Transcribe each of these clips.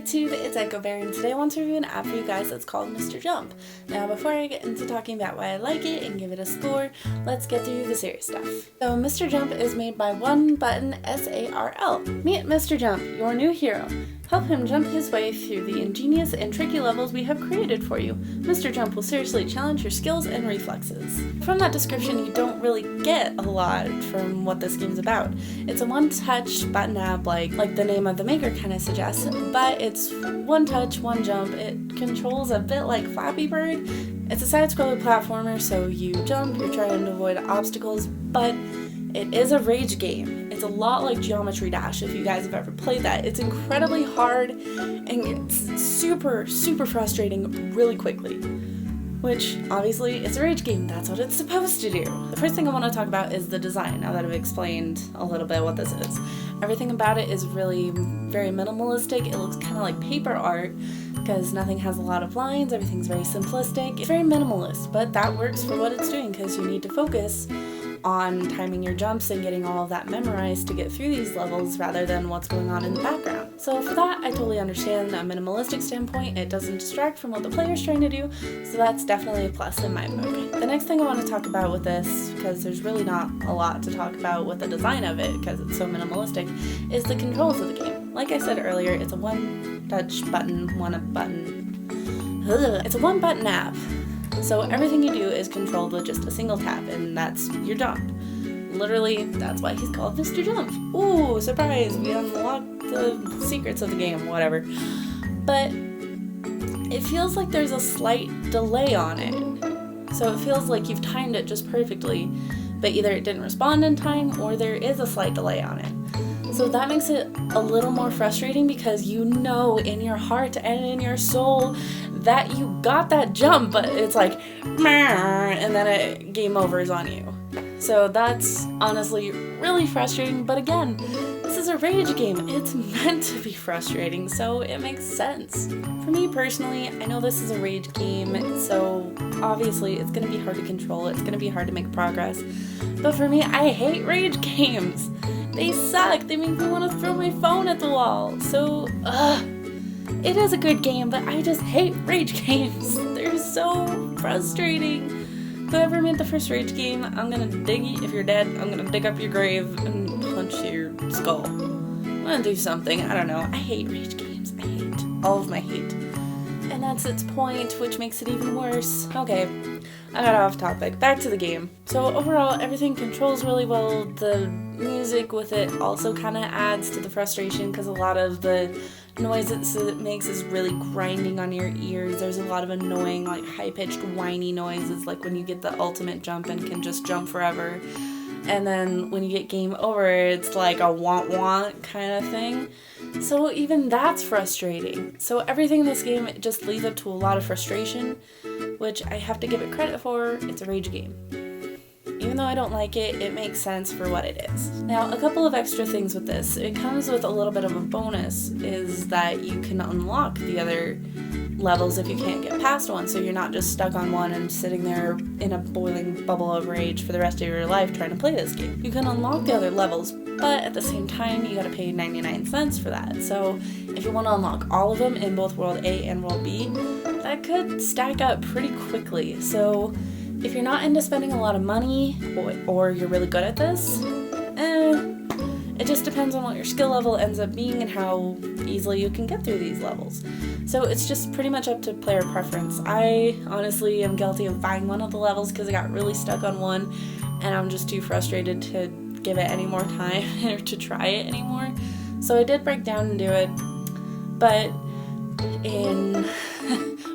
YouTube, it's EchoBear, and today I want to review an app for you guys that's called Mr. Jump. Now before I get into talking about why I like it and give it a score, let's get through the serious stuff. So Mr. Jump is made by One Button SARL. Meet Mr. Jump, your new hero. Help him jump his way through the ingenious and tricky levels we have created for you. Mr. Jump will seriously challenge your skills and reflexes. From that description, you don't really get a lot from what this game's about. It's a one-touch button app like the name of the maker kind of suggests, but it's one touch, one jump. It controls a bit like Flappy Bird. It's a side-scroller platformer, so you jump, you're trying to avoid obstacles, but it is a rage game. It's a lot like Geometry Dash if you guys have ever played that. It's incredibly hard and it's super, super frustrating really quickly. Which, obviously, it's a rage game. That's what it's supposed to do. The first thing I want to talk about is the design, now that I've explained a little bit what this is. Everything about it is really very minimalistic. It looks kind of like paper art because nothing has a lot of lines. Everything's very simplistic. It's very minimalist, but that works for what it's doing because you need to focus on timing your jumps and getting all of that memorized to get through these levels rather than what's going on in the background. So for that, I totally understand a minimalistic standpoint. It doesn't distract from what the player's trying to do, so that's definitely a plus in my book. The next thing I want to talk about with this, because there's really not a lot to talk about with the design of it because it's so minimalistic, is the controls of the game. Like I said earlier, it's a one-touch button, It's a one-button app. So everything you do is controlled with just a single tap, and that's your jump. Literally, that's why he's called Mr. Jump. Ooh, surprise! We unlocked the secrets of the game, whatever. But it feels like there's a slight delay on it. So it feels like you've timed it just perfectly, but either it didn't respond in time or there is a slight delay on it. So that makes it a little more frustrating because you know in your heart and in your soul that you got that jump, but it's like, and then game over is on you. So that's honestly really frustrating, but again, this is a rage game. It's meant to be frustrating, so it makes sense. For me personally, I know this is a rage game, so obviously it's going to be hard to control, it's going to be hard to make progress, but for me, I hate rage games. They suck. They make me want to throw my phone at the wall. So, it is a good game, but I just hate rage games. They're so frustrating. Whoever made the first rage game, I'm gonna dig you. If you're dead, I'm gonna dig up your grave and punch your skull. I'm gonna do something. I don't know. I hate rage games. I hate all of my hate. And that's its point, which makes it even worse. Okay, I got off topic. Back to the game. So overall, everything controls really well. The music with it also kind of adds to the frustration because a lot of the noise it makes is really grinding on your ears. There's a lot of annoying, like high-pitched, whiny noises, like when you get the ultimate jump and can just jump forever. And then when you get game over, it's like a want kind of thing. So even that's frustrating. So everything in this game just leads up to a lot of frustration, which I have to give it credit for. It's a rage game. Even though I don't like it, it makes sense for what it is. Now, a couple of extra things with this. It comes with a little bit of a bonus, is that you can unlock the other levels if you can't get past one, so you're not just stuck on one and sitting there in a boiling bubble of rage for the rest of your life trying to play this game. You can unlock the other levels, but at the same time, you gotta pay 99 cents for that. So if you want to unlock all of them in both World A and World B, that could stack up pretty quickly. So if you're not into spending a lot of money, or you're really good at this, it just depends on what your skill level ends up being and how easily you can get through these levels. So it's just pretty much up to player preference. I honestly am guilty of buying one of the levels because I got really stuck on one, and I'm just too frustrated to give it any more time or to try it anymore. So I did break down and do it, but in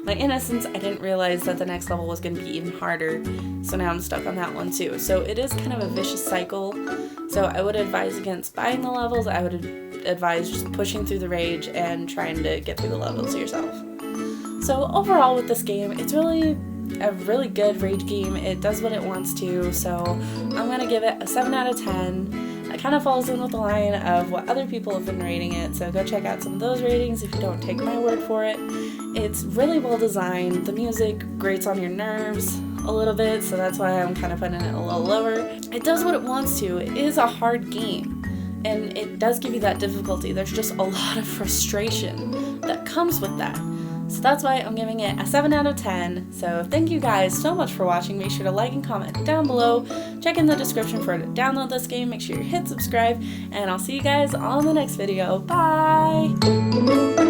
my innocence, I didn't realize that the next level was going to be even harder, so now I'm stuck on that one too. So it is kind of a vicious cycle, so I would advise against buying the levels. I would advise just pushing through the rage and trying to get through the levels yourself. So overall with this game, it's really a really good rage game. It does what it wants to, so I'm going to give it a 7 out of 10. It kind of falls in with the line of what other people have been rating it, so go check out some of those ratings if you don't take my word for it. It's really well designed. The music grates on your nerves a little bit, so that's why I'm kind of putting it a little lower. It does what it wants to. It is a hard game. and it does give you that difficulty. There's just a lot of frustration that comes with that. So that's why I'm giving it a 7 out of 10. So thank you guys so much for watching. Make sure to like and comment down below. Check in the description for to download this game. Make sure you hit subscribe, and I'll see you guys on the next video. Bye!